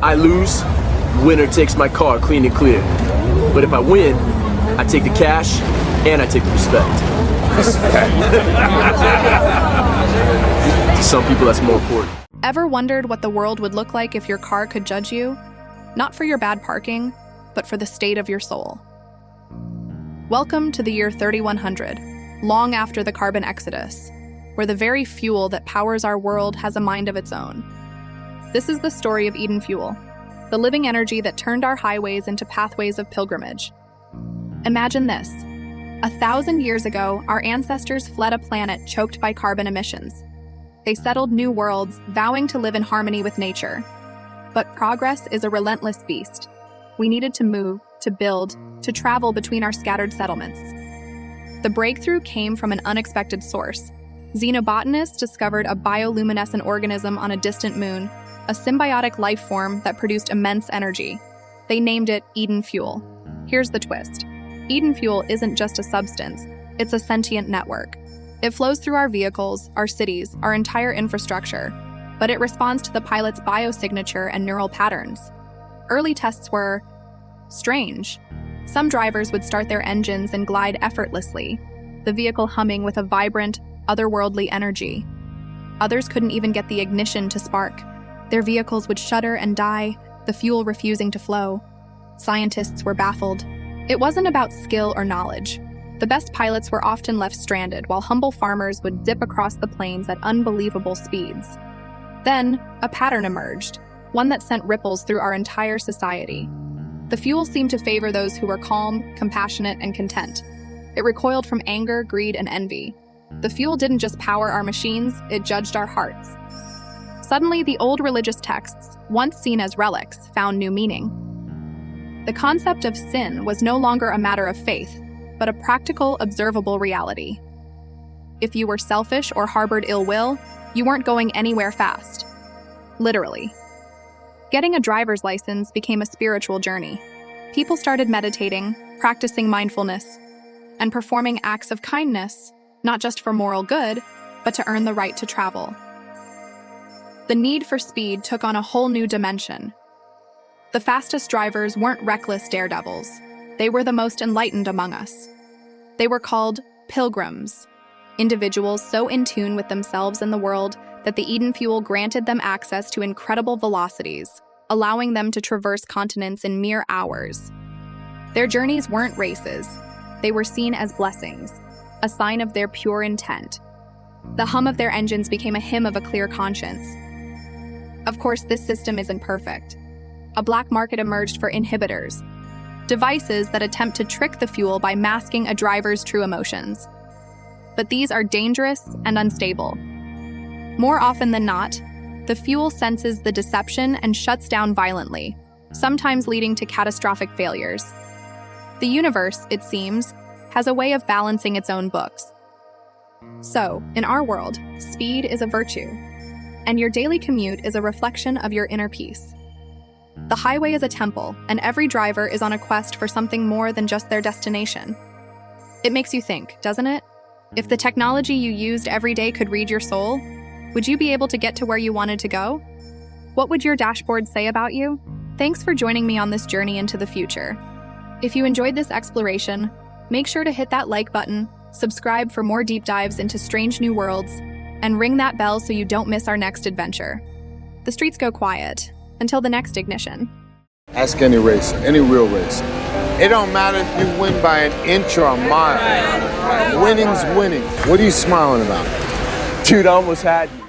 I lose, winner takes my car clean and clear. But if I win, I take the cash and I take the respect. To some people, that's more important. Ever wondered what the world would look like if your car could judge you? Not for your bad parking, but for the state of your soul. Welcome to the year 3100, long after the carbon exodus, where the very fuel that powers our world has a mind of its own. This is the story of Eden Fuel, the living energy that turned our highways into pathways of pilgrimage. Imagine this. 1,000 years ago, our ancestors fled a planet choked by carbon emissions. They settled new worlds, vowing to live in harmony with nature. But progress is a relentless beast. We needed to move, to build, to travel between our scattered settlements. The breakthrough came from an unexpected source. Xenobotanists discovered a bioluminescent organism on a distant moon, a symbiotic life form that produced immense energy. They named it Eden Fuel. Here's the twist. Eden Fuel isn't just a substance, it's a sentient network. It flows through our vehicles, our cities, our entire infrastructure, but it responds to the pilot's biosignature and neural patterns. Early tests were strange. Some drivers would start their engines and glide effortlessly, the vehicle humming with a vibrant, otherworldly energy. Others couldn't even get the ignition to spark. Their vehicles would shudder and die, the fuel refusing to flow. Scientists were baffled. It wasn't about skill or knowledge. The best pilots were often left stranded, while humble farmers would zip across the plains at unbelievable speeds. Then, a pattern emerged, one that sent ripples through our entire society. The fuel seemed to favor those who were calm, compassionate, and content. It recoiled from anger, greed, and envy. The fuel didn't just power our machines, it judged our hearts. Suddenly, the old religious texts, once seen as relics, found new meaning. The concept of sin was no longer a matter of faith, but a practical, observable reality. If you were selfish or harbored ill will, you weren't going anywhere fast. Literally. Getting a driver's license became a spiritual journey. People started meditating, practicing mindfulness, and performing acts of kindness, not just for moral good, but to earn the right to travel. The need for speed took on a whole new dimension. The fastest drivers weren't reckless daredevils. They were the most enlightened among us. They were called pilgrims, individuals so in tune with themselves and the world that the Eden Fuel granted them access to incredible velocities, allowing them to traverse continents in mere hours. Their journeys weren't races. They were seen as blessings, a sign of their pure intent. The hum of their engines became a hymn of a clear conscience. Of course, this system isn't perfect. A black market emerged for inhibitors, devices that attempt to trick the fuel by masking a driver's true emotions. But these are dangerous and unstable. More often than not, the fuel senses the deception and shuts down violently, sometimes leading to catastrophic failures. The universe, it seems, has a way of balancing its own books. So, in our world, speed is a virtue, and your daily commute is a reflection of your inner peace. The highway is a temple, and every driver is on a quest for something more than just their destination. It makes you think, doesn't it? If the technology you used every day could read your soul, would you be able to get to where you wanted to go? What would your dashboard say about you? Thanks for joining me on this journey into the future. If you enjoyed this exploration, make sure to hit that like button, subscribe for more deep dives into strange new worlds, and ring that bell so you don't miss our next adventure. The streets go quiet. Until the next ignition. Ask any racer, any real racer. It don't matter if you win by an inch or a mile. Winning's winning. What are you smiling about? Dude, I almost had you.